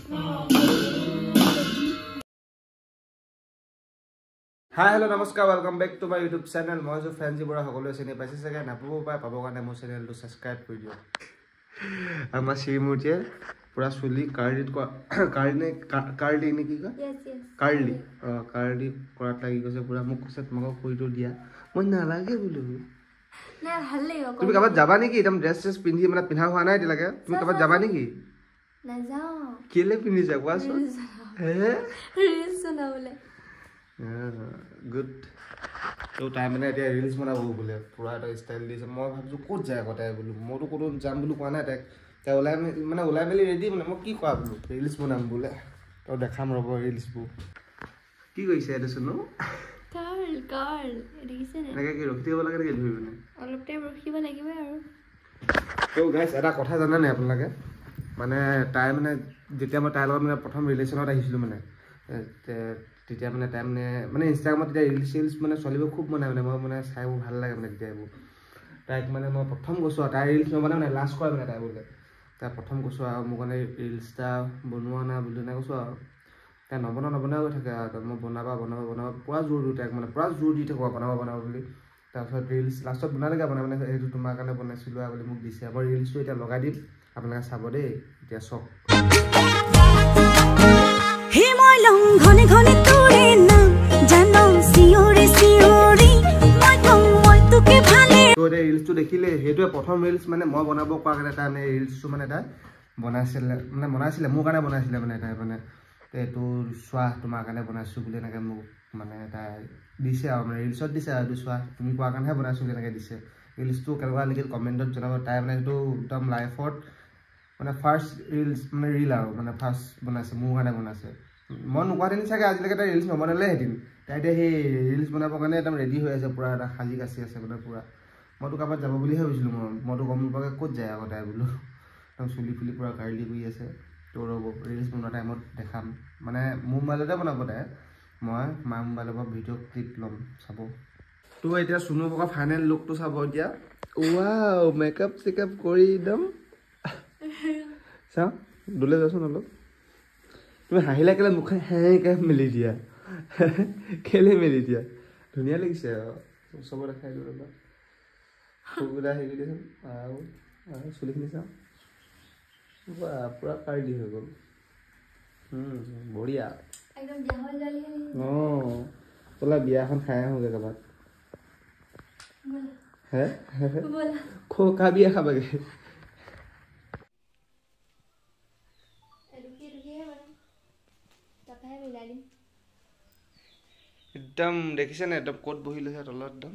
Hi, hello, namaskar, welcome back to my YouTube channel. মই যে ফ্ৰেন্ডজি বৰা সকলোৱে চিনি পাইছে চাগে নাপাব পাৰে পাবৰ কাৰণে মোৰ চেনেলটো সাবস্ক্ৰাইব কৰি দিয়ক আমাৰ শ্ৰীমূৰ্তিয়ে পুৰা চুলি কাৰ্লি নে কি কয় কাৰ্লি কাৰ্লি কৰাত লাগি গৈছে পুৰা মোক কৈছে তোমাক কৈটো দিয়া মই নালাগে বুলো না ভাল লাগিব তুমি কবাত যাবা নেকি একদম ড্ৰেছ পিন্ধি মানে পিন্ধা হোৱা নাই দিলাকে তুমি কবাত যাবা নেকি না যাও কেলে পিন্ধি যা কোৱাছো হে ৰিলছ বনাবলে good তো টাইম মানে এতিয়া ৰিলছ বনাব বলে পুৰা এটা ষ্টাইল দিছে মই ভাবছো ক'ত যায় কটাই বলো মইতো ক'ত যাম বুলি কোৱা নাই তাই ওলাই মেলি ৰেডি মানে মই কি কোৱা বলো ৰিলছ বনাম বলে তো দেখাম ৰব ৰিলছবোৰ কি কৈছে এটা শুনো কাৰ্ল দেখিছে নে এনেকে কি ৰখি দিব লাগে নেকি ধৰি মানে অলপ টাইম ৰখিব লাগিব আৰু তো গাইস এটা কথা জানা নাই আপোনালোকে মানে তাই মানে যেতিয়া মই তাইৰ লগত মানে প্ৰথম ৰিলেশ্যনত আহিছিলো মানে তেতিয়া মানে টাইম মানে ইনষ্টাগ্ৰামত তেতিয়া ৰিলছ মানে চলিব খুব মানে মই মানে চাই ভাল লাগে মানে তেতিয়া এইবোৰ তাইক মানে মই প্ৰথম কৈছোঁ তাই ৰিলছ নবনাই মানে লাষ্ট কৰে মানে তাই বোলে তাই প্ৰথম কৈছোঁ আৰু মোক মানে ৰিলছ এটা বনোৱা নাই বুলি নাই কৈছোঁ আৰু তাই নবনাই গৈ থাকে আৰু মই বনাবা পুৰা জোৰ দিওঁ তাইক মানে পুৰা জোৰ দি থাকোঁ বনাব বুলি তাৰপিছত ৰিলছ লাষ্টত বনালেগৈ মানে সেইটো তোমাৰ কাৰণে বনাইছিলোঁ বুলি মোক দিছে আকৌ ৰিলছটো এতিয়া লগাই দিম আপোনালোকে চাব দেই এতিয়া চাওক ঘনে ঘনে তোৰে নাম জানম সিওৰি সিওৰি মই কম মই তোকে ভালে তো এই ৰিলছটো দেখিলে হেতুৱে প্ৰথম ৰিলছ মানে মই বনাব কোৱা কাৰণে তাই মানে ৰিলছটো মানে তাই বনাইছিলে মোৰ কাৰণে বনাইছিলে মানে তাই মানে এইটো চোৱা তোমাৰ কাৰণে বনাইছোঁ বুলি এনেকৈ মোক মানে তাই দিছে আৰু মানে ৰিলছত দিছে আৰু চোৱা তুমি কোৱা কাৰণেহে বনাইছোঁ বুলি এনেকৈ দিছে ৰিলছটো কেনেকুৱা লাগিল কমেণ্টত জনাব তাই মানে সেইটো একদম লাইফত মানে ফাৰ্ষ্ট ৰিলছ মানে ৰিল আৰু মানে ফাৰ্ষ্ট বনাইছে মোৰ কাৰণে বনাইছে মই নোকোৱাহেঁতেন চাগে আজিলৈকে তাই ৰিলছ নবনালেহেঁতেন তাই এতিয়া সেই ৰিলছ বনাবৰ কাৰণে একদম ৰেডি হৈ আছে পুৰা এটা সাজি কাচি আছে মানে পুৰা মইতো কাৰোবাত যাব বুলিহে ভাবিছিলোঁ মইতো গম নোপোৱাকৈ ক'ত যায় আকৌ তাই বোলো একদম চুলি ফুলি পুৰা কাৰ্লি কৰি আছে তো ৰ'ব ৰিলছ বনোৱা টাইমত দেখাম মানে মোৰ মোবাইলতে বনাব তাই মই মাৰ মোবাইলৰ পৰা ভিডিঅ' ক্লিপ ল'ম চাব তো এতিয়া চুনু বগা ফাইনেল লুকটো চাব এতিয়া ৱাও মেকআপ চেকআপ কৰি একদম চাওঁ দূৰলৈ যাচোন অলপ তুমি হাঁহিলা কেলে মুখে হেঁকে মেলি দিয়া কেলে মেলি দিয়া ধুনীয়া লাগিছে চব দেখাই দিওঁ ৰ'বা ফুলকেইটা হেৰি দিয়াচোন আৰু চুলিখিনি চাওঁ পুৰা কাৰ্লি হৈ গ'ল বঢ়িয়া অঁ বোলা বিয়াখন খাই আহোঁগৈ ক'ৰবাত হে কা বিয়া খাবাগে একদম দেখিছে নে একদম ক'ত বহি লৈছে তলত একদম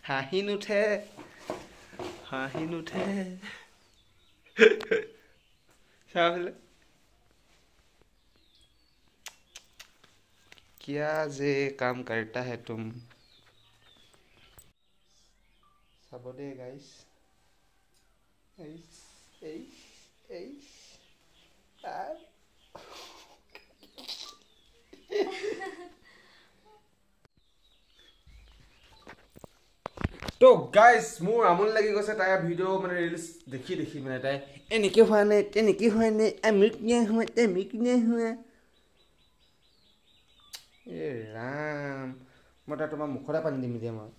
হাঁহি নুঠে চাবলে क्या जे काम करता है तुम চাব দে গাইস তো গাইস মোৰ আমনি লাগি গৈছে তাই ভিডিঅ' মানে ৰিলছ দেখি মানে তাই এনেকৈ হোৱা নাই তেনেকৈ হোৱা নাই এ ৰাম মই তাই তোমাৰ মুখতে পানী দিম এতিয়া মই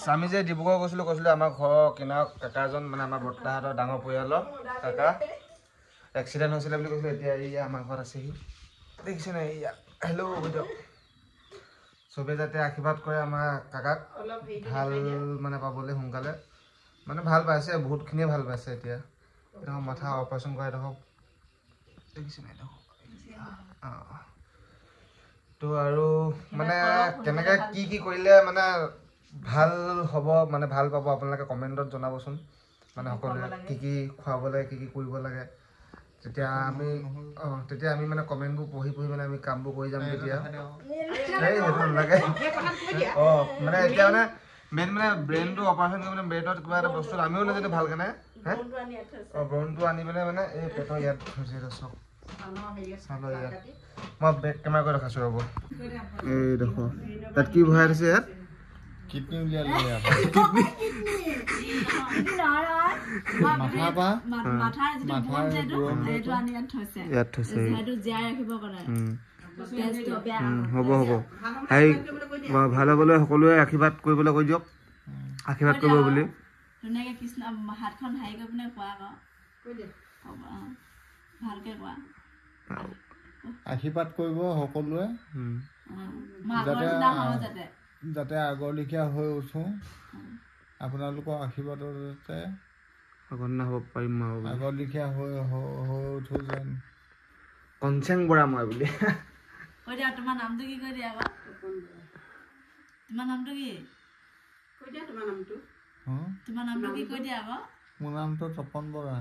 আমি যে ডিব্ৰুগড় গৈছিলো আমাৰ ঘৰৰ কিনাৰ কাকা এজন মানে আমাৰ বৰ্তাহঁতৰ ডাঙৰ পৰিয়ালৰ কাকা এক্সিডেণ্ট হৈছিলে বুলি কৈছিলো এতিয়া এইয়া আমাৰ ঘৰত আছেহি দেখিছে নাই এইয়া হেল্ল' বাইদেউ চবে যাতে আশীৰ্বাদ কৰে আমাৰ কাকাক ভাল মানে পাবলৈ সোনকালে মানে ভাল পাইছে বহুতখিনিয়ে ভাল পাইছে এতিয়া এডোখৰ মাথা অপাৰেশ্যন কৰা এডোখৰ দেখিছে নাই তো আৰু মানে কেনেকৈ কি কৰিলে মানে ভাল হ'ব মানে ভাল পাব আপোনালোকে কমেণ্টত জনাবচোন মানে সকলোৱে কি খুৱাব লাগে কি কৰিব লাগে তেতিয়া আমি মানে কমেণ্টবোৰ পঢ়ি মানে আমি কামবোৰ কৰি যাম তেতিয়া সেইটো নালাগে মানে এতিয়া মানে মেইন মানে ব্ৰেইনটো অপাৰেশ্যন কৰি মানে ব্ৰেইনত কিবা এটা বস্তু আমিও নাজানো ভালকৈ নাই ব্ৰেইনটো আনি পেলাই মানে এই পেটৰ ইয়াত হৈছে চব মই বেক কেমেৰা কৰি দেখাইছোঁ ৰ'ব এই দেখো তাত কি ভৰাই দিছে ইয়াত কিডনি উলিয়ালে ইয়াত থৈছে হ'ব হ'ব হেৰি ভাল হ'বলৈ সকলোৱে আশীৰ্বাদ কৰিবলৈ কৈ দিয়ক আশীৰ্বাদ কৰিব বুলি ধুনীয়াকৈ কৃষ্ণ হাতখন হাৰি কৰি পিনে কোৱা আকৌ ভালকৈ কোৱা আশীৰ্বাদ কৰিব সকলোৱে যাতে আগৰ লেখীয়া হৈ উঠো আপোনালোকৰ আশীৰ্বাদৰ যাতে আগন্না হ'ব পাৰিম আগৰ লেখীয়া হৈ উঠো যেন কনচেং বৰা মই বুলি কৈ দিয়া তোমাৰ নামটো কি কৈ দিয়া আকৌ তোমাৰ নামটো কি কৈ দিয়া তোমাৰ নামটো কি কৈ দিয়া আকৌ মোৰ নামটো তপন বৰা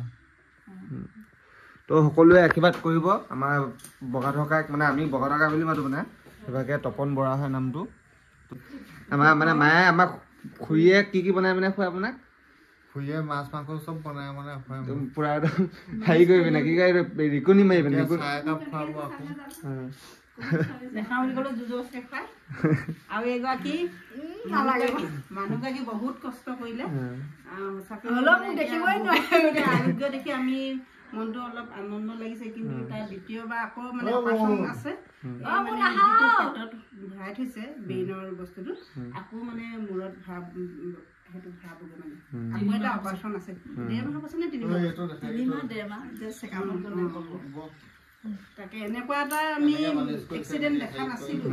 তো সকলোৱে আশীৰ্বাদ কৰিব আমাৰ বগা থকাক মানে আমি বগা থকা বুলি মাতো মানে সেইভাগে তপন বৰা হয় নামটো আমাৰ মানে মায়ে আমাক খুৰীয়ে কি বনাই মানে খুৱাই আপোনাক খুৰীয়ে মাছ মাংস চব বনাই মানে খুৱাই পুৰা একদম হেৰি কৰিবি নে কি কয় ৰিকনি মাৰিবি চাহ একাপ খুৱাব আকৌ দেখাওঁ বুলি ক'লে জোৰজবৰদস্তি খুৱাই আৰু এগৰাকী মানুহগৰাকী বহুত কষ্ট কৰিলে দেখিবই নোৱাৰে আৰোগ্য দেখি আমি মনটো অলপ আনন্দ লাগিছে কিন্তু তাৰ দ্বিতীয়বাৰ আকৌ মানে অপাৰেশ্যন আছে পেটত ভৰাই থৈছে ব্ৰেইনৰ বস্তুটো আকৌ মানে মূৰত সেইটো ভৰাবগৈ মানে আকৌ এটা অপাৰেশ্যন আছে 1.5 মাহ পাছত নে 3 মাহ তাকে এনেকুৱা এটা আমি এক্সিডেণ্ট দেখা নাছিলো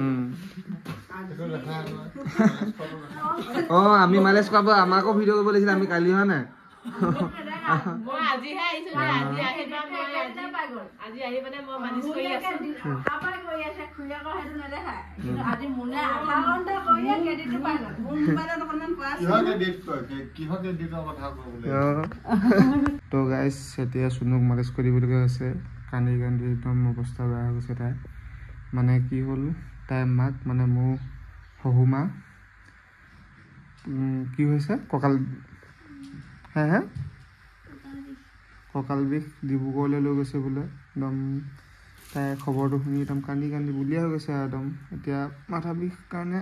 আমি মালিচ কৰাব আমাকো ভিডিঅ' কৰিব লাগিছিলে আমি কালি হয় নাই তো গাইজ এতিয়া চুনুক মালিচ কৰিবলগীয়া হৈছে কান্দি কান্দি একদম অৱস্থা বেয়া হৈ গৈছে তাই মানে কি হ'ল তাইৰ মাক মানে মোৰ শহু মা কি হৈছে কঁকাল হে কঁকাল বিষ ডিব্ৰুগড়লৈ লৈ গৈছে বোলে একদম তাই খবৰটো শুনি একদম কান্দি কান্দি বুলিয়া হৈ গৈছে একদম এতিয়া মাথা বিষ কাৰণে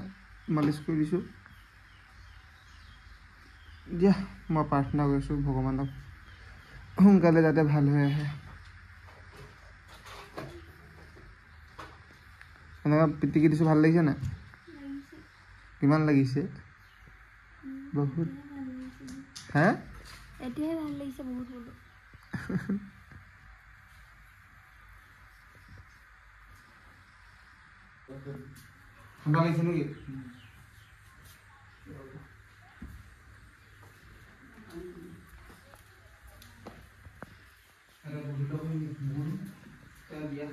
মালিচ কৰি দিছোঁ দিয়া মই প্ৰাৰ্থনা কৰিছোঁ ভগৱানক সোনকালে যাতে ভাল হৈ আহে এনেকুৱা পিটিকি দিছোঁ ভাল লাগিছে নাই কিমান লাগিছে বহুত হে এতিয়াহে ভাল লাগিছে বহুত বোলো ঠাণ্ডা লাগিছে নেকি বিয়া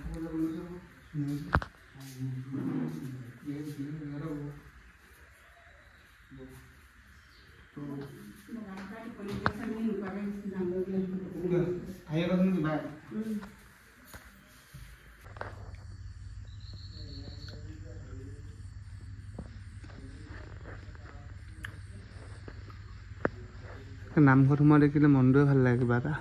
নামঘৰত সোমাই দেখিলে মনটোৱে ভাল লাগে কিবা এটা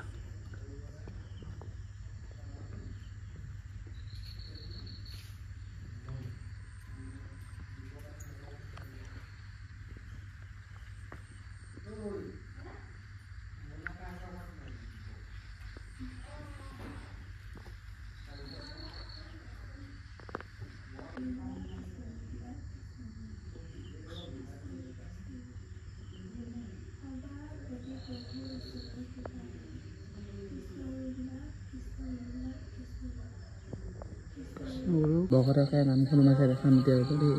বগতা খাই নামখন সোমাইছে শান্তি আৰু দেই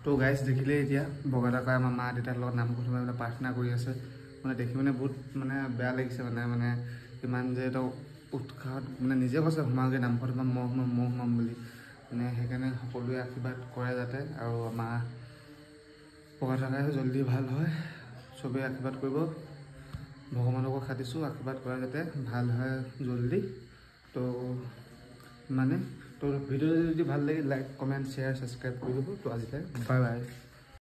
তো গাইজ দেখিলে এতিয়া বগাদাকাই আমাৰ মা দেউতাৰ লগত নামঘৰ সোমাই পেলাই প্ৰাৰ্থনা কৰি আছে মানে দেখি মানে বহুত মানে বেয়া লাগিছে মানে ইমান যে এটা উৎসাহত মানে নিজে কৈছে সোমাওঁগৈ নামঘৰত সোমাম বুলি মানে সেইকাৰণে সকলোৱে আশীৰ্বাদ কৰে যাতে আৰু মা বগাদাকাই জল্দি ভাল হয় চবেই আশীৰ্বাদ কৰিব ভগৱানকো খাটিছোঁ আশীৰ্বাদ কৰা যাতে ভাল হয় জল্দি তো মানে তো ভিডিঅ' যদি ভাল লাগে লাইক কমেণ্ট শ্বেয়াৰ ছাবস্ক্ৰাইব কৰি দিব তো আজিলৈ বাই বাই